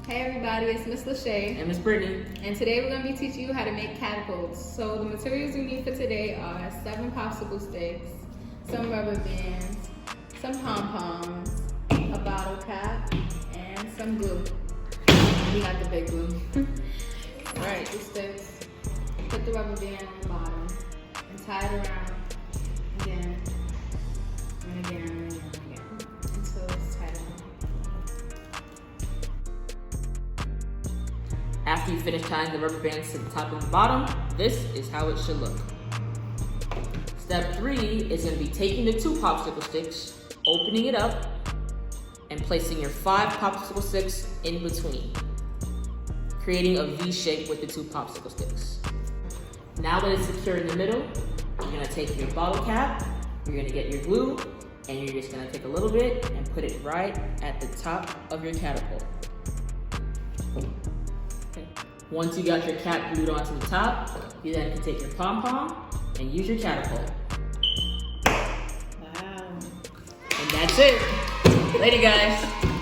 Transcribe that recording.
Hey everybody, it's Ms.Leshaey and Ms.Brittney. and today we're going to be teaching you how to make catapults. So the materials we need for today are 7 popsicle sticks, some rubber bands, some pom-poms, a bottle cap, and some glue. We got the big glue. Alright, the sticks. Put the rubber band on the bottom and tie it around again and again and again and again until it's tight on. After you finish tying the rubber bands to the top and the bottom, this is how it should look. Step 3 is going to be taking the 2 popsicle sticks, opening it up, and placing your 5 popsicle sticks in between, creating a V shape with the 2 popsicle sticks. Now that it's secure in the middle, you're going to take your bottle cap, you're going to get your glue, and you're just going to take a little bit and put it right at the top of your catapult. Once you got your cap glued onto the top, you then can take your pom-pom and use your catapult. Wow. And that's it. Later, guys.